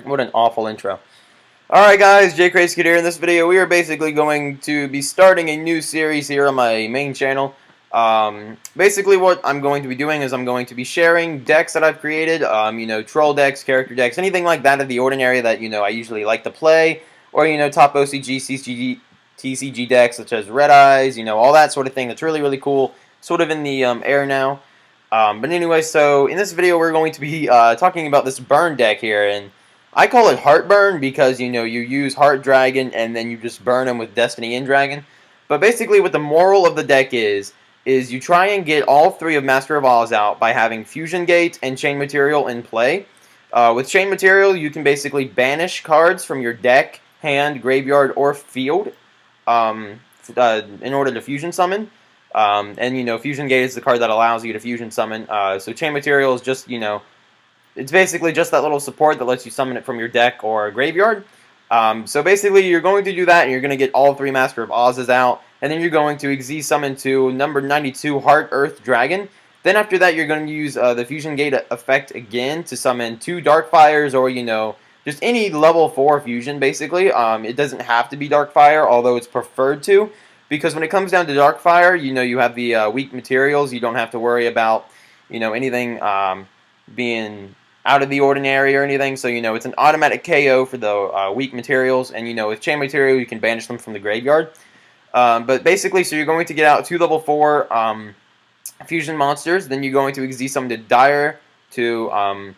What an awful intro. Alright guys, Jake Rayskid here. In this video we are basically going to be starting a new series here on my main channel. Basically what I'm going to be doing is I'm going to be sharing decks that I've created, troll decks, character decks, anything like that of the ordinary that, I usually like to play, or, top OCG, CCG, TCG decks such as Red Eyes, all that sort of thing that's really, really cool, sort of in the air now. But anyway, so in this video we're going to be talking about this burn deck here, and I call it Heartburn because, you use Heart Dragon and then you just burn them with Destiny End Dragon. But basically what the moral of the deck is you try and get all three of Master of Oz out by having Fusion Gate and Chain Material in play. With Chain Material, you can basically banish cards from your deck, hand, graveyard, or field in order to Fusion Summon. Fusion Gate is the card that allows you to Fusion Summon. So Chain Material is just, it's basically just that little support that lets you summon it from your deck or graveyard. So basically, you're going to do that, and you're going to get all three Master of Oz's out, and then you're going to Xyz summon to number 92 Heart Earth Dragon. Then after that, you're going to use the Fusion Gate effect again to summon 2 Darkfires, or just any level 4 fusion. Basically, it doesn't have to be Darkfire, although it's preferred to, because when it comes down to Darkfire, you have the weak materials. You don't have to worry about anything being out of the ordinary or anything, so it's an automatic KO for the weak materials, and with Chain Material you can banish them from the graveyard. But basically, so you're going to get out 2 level 4 fusion monsters, then you're going to Xyz summon to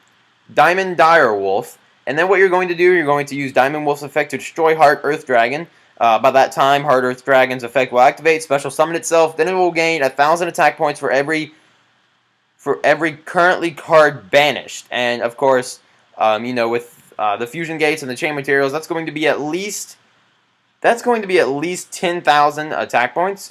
Diamond Direwolf, and then what you're going to do, you're going to use Diamond Wolf's effect to destroy Heart Earth Dragon. By that time, Heart Earth Dragon's effect will activate, special summon itself, then it will gain 1,000 attack points for every currently card banished. And of course, with the Fusion Gates and the Chain Materials, that's going to be at least 10,000 attack points.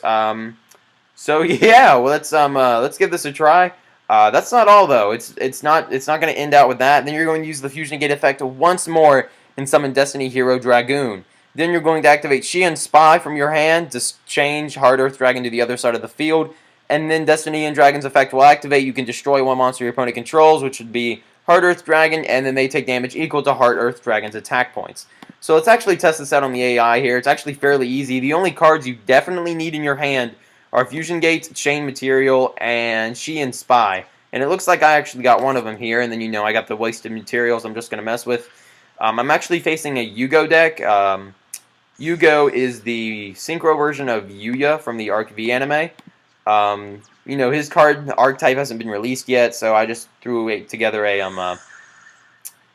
So yeah, well, let's give this a try. That's not all though. It's not going to end out with that. Then you're going to use the Fusion Gate effect once more and summon Destiny Hero Dragoon. Then you're going to activate Xian Spy from your hand to change Heart Earth Dragon to the other side of the field. And then Destiny End Dragon's effect will activate. You can destroy one monster your opponent controls, which would be Heart Earth Dragon, and then they take damage equal to Heart Earth Dragon's attack points. So let's actually test this out on the AI here. It's actually fairly easy. The only cards you definitely need in your hand are Fusion Gates, Chain Material, and Xian Spy. And it looks like I actually got one of them here, and then I got the Wasted Materials I'm just going to mess with. I'm actually facing a Yugo deck. Yugo is the synchro version of Yuya from the Arc V anime. His card archetype hasn't been released yet, so I just threw together a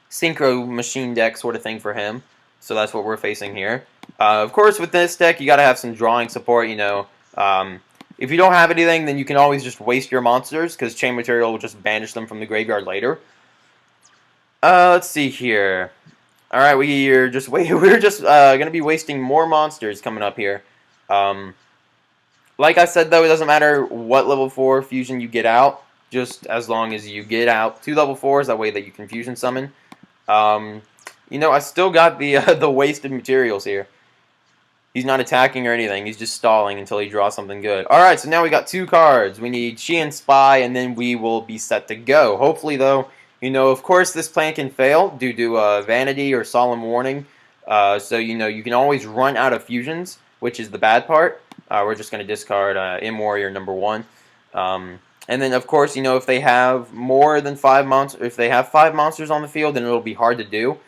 synchro machine deck sort of thing for him. So that's what we're facing here. Of course, with this deck, you got to have some drawing support. If you don't have anything, then you can always just waste your monsters, because Chain Material will just banish them from the graveyard later. Let's see here. All right, we're just gonna be wasting more monsters coming up here. Like I said, though, it doesn't matter what level 4 fusion you get out, just as long as you get out 2 level 4s, that way that you can fusion summon. I still got the wasted materials here. He's not attacking or anything. He's just stalling until he draws something good. Alright, so now we got 2 cards. We need Xian Spy, and then we will be set to go. Hopefully, though, of course this plan can fail due to Vanity or Solemn Warning. So, you can always run out of fusions, which is the bad part. We're just going to discard M Warrior number 1. And then, of course, if they have more than 5 monsters, if they have 5 monsters on the field, then it'll be hard to do.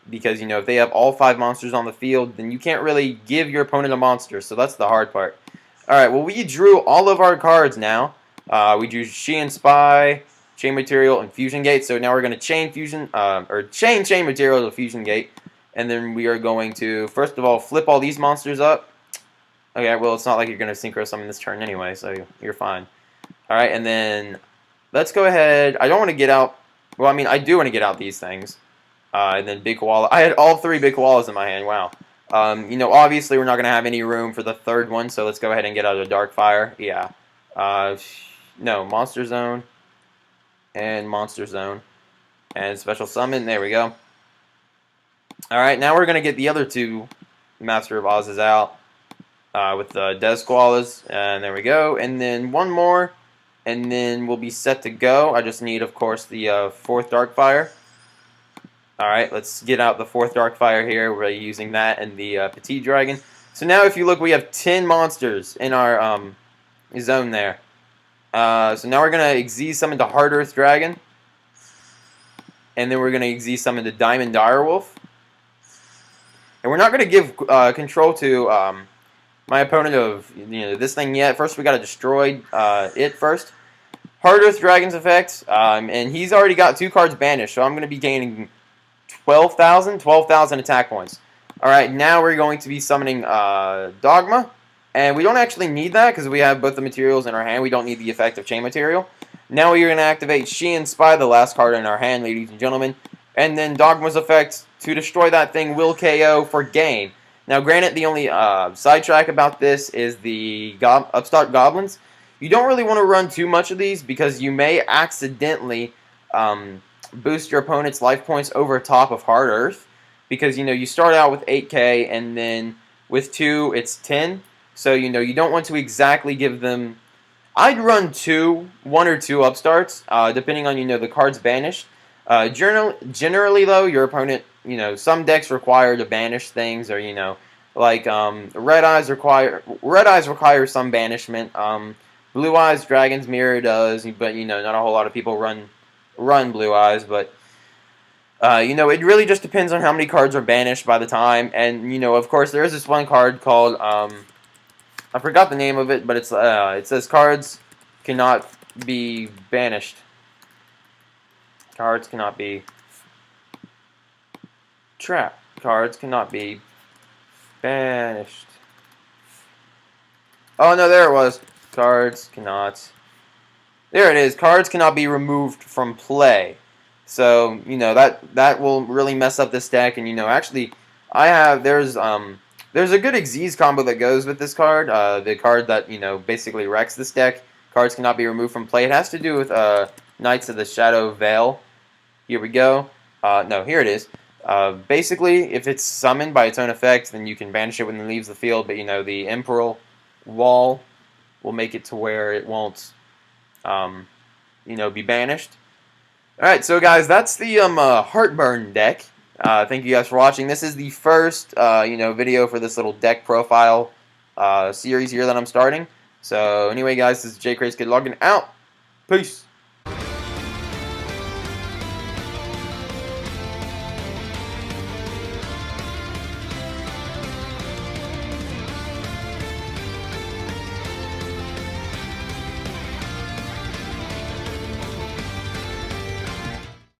Because, if they have all 5 monsters on the field, then you can't really give your opponent a monster. So that's the hard part. Alright, well, we drew all of our cards now. We drew Xian Spy, Chain Material, and Fusion Gate. So now we're going to chain Chain Material to Fusion Gate. And then we are going to, first of all, flip all these monsters up. Okay, well, it's not like you're going to synchro summon this turn anyway, so you're fine. Alright, and then let's go ahead. I don't want to get out, well, I mean, I do want to get out these things. And then Big Koala. I had all 3 Big Koalas in my hand, wow. Obviously we're not going to have any room for the 3rd one, so let's go ahead and get out of Darkfire. Yeah. No, Monster Zone. And Monster Zone. And Special Summon, there we go. Alright, now we're going to get the other 2 Master of Oz's out. With the Des Koalas, and there we go. And then one more and then we'll be set to go. I just need, of course, the 4th Darkfire. Alright, let's get out the 4th Darkfire here. We're using that and the Petite Dragon. So now if you look, we have 10 monsters in our zone there. So now we're going to Xyz summon the Hard Earth Dragon. And then we're going to Xyz summon the Diamond Direwolf. And we're not going to give control to my opponent of this thing yet. First we got to destroy it first. Hard Earth Dragon's effect, and he's already got 2 cards banished, so I'm going to be gaining 12,000 attack points. Alright, now we're going to be summoning Dogma, and we don't actually need that because we have both the materials in our hand. We don't need the effect of Chain Material. Now we're going to activate Xian Spy, the last card in our hand, ladies and gentlemen, and then Dogma's effect to destroy that thing will KO for gain. Now granted, the only sidetrack about this is the Upstart Goblins. You don't really want to run too much of these because you may accidentally boost your opponent's life points over top of Hard Earth, because you start out with 8k and then with 2 it's 10, so you don't want to exactly give them. I'd run 1 or 2 upstarts depending on the cards banished. Generally though, your opponent, some decks require to banish things, or like Red Eyes require some banishment. Blue Eyes Dragon's Mirror does, but not a whole lot of people run Blue Eyes, but it really just depends on how many cards are banished by the time. And of course there is this one card called I forgot the name of it, but it says cards cannot be banished. Cards cannot be trapped. Cards cannot be banished. Oh no, there it was. Cards cannot. There it is. Cards cannot be removed from play. So that will really mess up this deck. And actually, there's a good Xyz combo that goes with this card. The card that basically wrecks this deck. Cards cannot be removed from play. It has to do with Knights of the Shadow Veil. Here we go. No, here it is. Basically, if it's summoned by its own effect, then you can banish it when it leaves the field. But the Emperor Wall will make it to where it won't, be banished. All right, so guys, that's the Heartburn deck. Thank you guys for watching. This is the first, video for this little deck profile series here that I'm starting. So anyway, guys, this is JCrazeKid logging out. Peace.